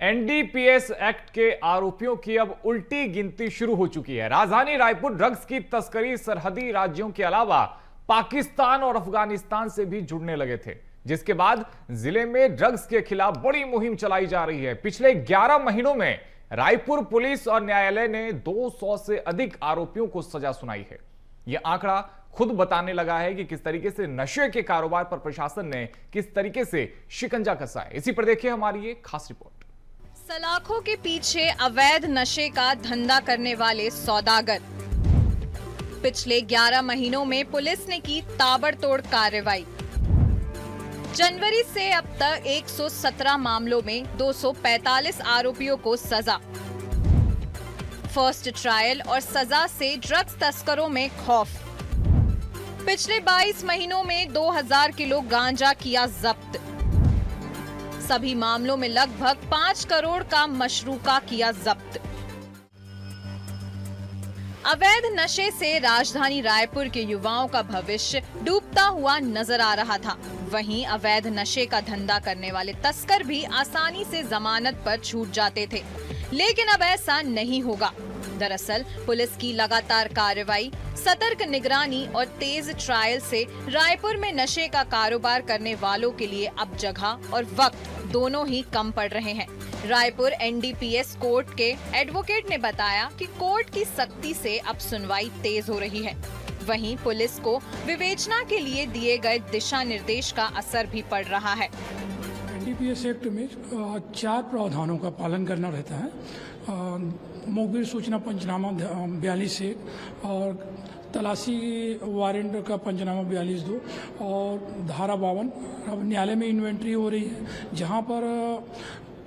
NDPS act के आरोपियों की अब उल्टी गिनती शुरू हो चुकी है। राजधानी रायपुर ड्रग्स की तस्करी सरहदी राज्यों के अलावा पाकिस्तान और अफगानिस्तान से भी जुड़ने लगे थे, जिसके बाद जिले में ड्रग्स के खिलाफ बड़ी मुहिम चलाई जा रही है। पिछले 11 महीनों में रायपुर पुलिस और न्यायालय ने 200 से अधिक आरोपियों को सजा सुनाई है। यह आंकड़ा खुद बताने लगा है कि किस तरीके से नशे के कारोबार पर प्रशासन ने किस तरीके से शिकंजा कसा है। इसी पर देखिए हमारी ये खास रिपोर्ट। सलाखों के पीछे अवैध नशे का धंधा करने वाले सौदागर। पिछले 11 महीनों में पुलिस ने की ताबड़तोड़ कार्रवाई। जनवरी से अब तक 117 मामलों में 245 आरोपियों को सजा। फर्स्ट ट्रायल और सजा से ड्रग्स तस्करों में खौफ। पिछले 22 महीनों में 2000 किलो गांजा किया जब्त। सभी मामलों में लगभग 5 करोड़ का मशरूका किया जब्त। अवैध नशे से राजधानी रायपुर के युवाओं का भविष्य डूबता हुआ नजर आ रहा था। वहीं अवैध नशे का धंधा करने वाले तस्कर भी आसानी से जमानत पर छूट जाते थे, लेकिन अब ऐसा नहीं होगा। दरअसल पुलिस की लगातार कार्रवाई, सतर्क निगरानी और तेज ट्रायल से रायपुर में नशे का कारोबार करने वालों के लिए अब जगह और वक्त दोनों ही कम पड़ रहे हैं। रायपुर एनडीपीएस कोर्ट के एडवोकेट ने बताया कि कोर्ट की सख्ती से अब सुनवाई तेज हो रही है। वहीं पुलिस को विवेचना के लिए दिए गए दिशा निर्देश का असर भी पड़ रहा है। एनडीपीएस एक्ट में 4 प्रावधानों का पालन करना रहता है। मुखबिर सूचना पंचनामा 42 से और तलाशी वारंट का पंचनामा 42(2) और धारा 52। अब न्यायालय में इन्वेंट्री हो रही है, जहां पर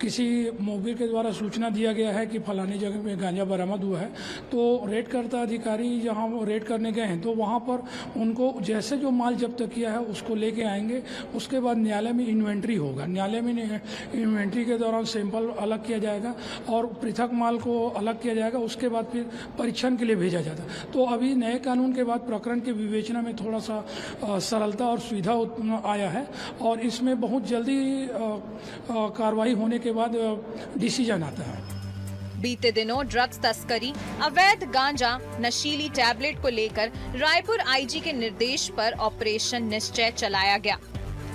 किसी मुखबिर के द्वारा सूचना दिया गया है कि फलानी जगह में गांजा बरामद हुआ है, तो रेड करता अधिकारी जहां वो रेड करने गए हैं तो वहां पर उनको जैसे जो माल जब्त किया है उसको लेके आएंगे। उसके बाद न्यायालय में इन्वेंट्री होगा। न्यायालय में इन्वेंट्री के दौरान सैंपल अलग किया जाएगा और पृथक माल को अलग किया जाएगा। उसके बाद फिर परीक्षण के लिए भेजा जाता है। तो अभी नए कानून के बाद प्रकरण की विवेचना में थोड़ा सा सरलता और सुविधा आया है और इसमें बहुत जल्दी कार्रवाई होने के बाद डिसीजन आता है। बीते दिनों ड्रग्स तस्करी, अवैध गांजा, नशीली टैबलेट को लेकर रायपुर आईजी के निर्देश पर ऑपरेशन निश्चय चलाया गया।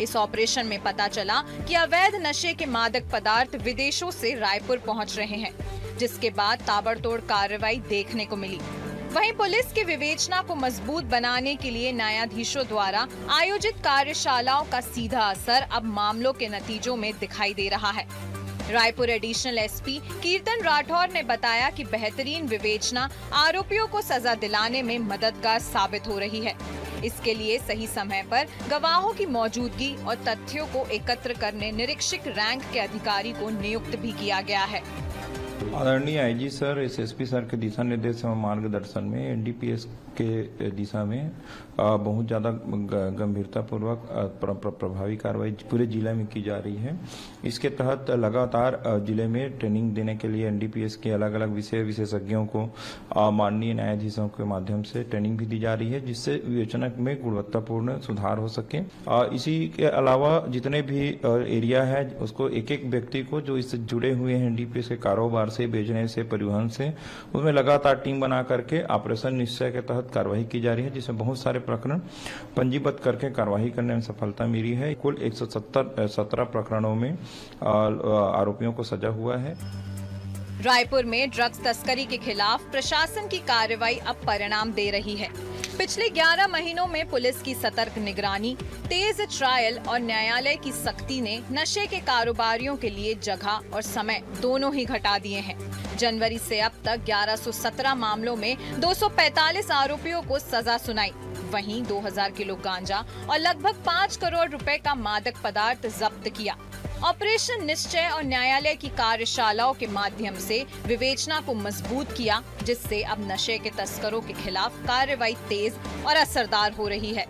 इस ऑपरेशन में पता चला कि अवैध नशे के मादक पदार्थ विदेशों से रायपुर पहुंच रहे हैं, जिसके बाद ताबड़तोड़ कार्रवाई देखने को मिली। वहीं पुलिस की विवेचना को मजबूत बनाने के लिए न्यायाधीशों द्वारा आयोजित कार्यशालाओं का सीधा असर अब मामलों के नतीजों में दिखाई दे रहा है। रायपुर एडिशनल एसपी कीर्तन राठौर ने बताया कि बेहतरीन विवेचना आरोपियों को सजा दिलाने में मददगार साबित हो रही है। इसके लिए सही समय पर गवाहों की मौजूदगी और तथ्यों को एकत्र करने निरीक्षक रैंक के अधिकारी को नियुक्त भी किया गया है। आदरणीय आईजी सर, एसएसपी सर के दिशा निर्देश एवं मार्गदर्शन में एनडीपीएस के दिशा में बहुत ज़्यादा गंभीरता पूर्वक प्रभावी कार्रवाई पूरे जिले में की जा रही है। इसके तहत लगातार जिले में ट्रेनिंग देने के लिए एनडीपीएस के अलग अलग विशेषज्ञों को माननीय न्यायाधीशों के माध्यम से ट्रेनिंग भी दी जा रही है, जिससे विवेचना में गुणवत्तापूर्ण सुधार हो सके। इसी के अलावा जितने भी एरिया है उसको एक एक व्यक्ति को जो इससे जुड़े हुए हैं एनडीपीएस के कारोबार से, बेचने से, परिवहन से, उसमें लगातार टीम बना करके ऑपरेशन निश्चय के तहत कार्रवाई की जा रही है, जिसमें बहुत सारे प्रकरण पंजीबद्ध करके कार्रवाई करने में सफलता मिली है। कुल 117 प्रकरणों में आरोपियों को सजा हुआ है। रायपुर में ड्रग्स तस्करी के खिलाफ प्रशासन की कार्रवाई अब परिणाम दे रही है। पिछले 11 महीनों में पुलिस की सतर्क निगरानी, तेज ट्रायल और न्यायालय की सख्ती ने नशे के कारोबारियों के लिए जगह और समय दोनों ही घटा दिए हैं। जनवरी से अब तक 1117 मामलों में 245 आरोपियों को सजा सुनाई। वहीं 2000 किलो गांजा और लगभग 5 करोड़ रुपए का मादक पदार्थ जब्त किया। ऑपरेशन निश्चय और न्यायालय की कार्यशालाओं के माध्यम से विवेचना को मजबूत किया, जिससे अब नशे के तस्करों के खिलाफ कार्रवाई तेज और असरदार हो रही है।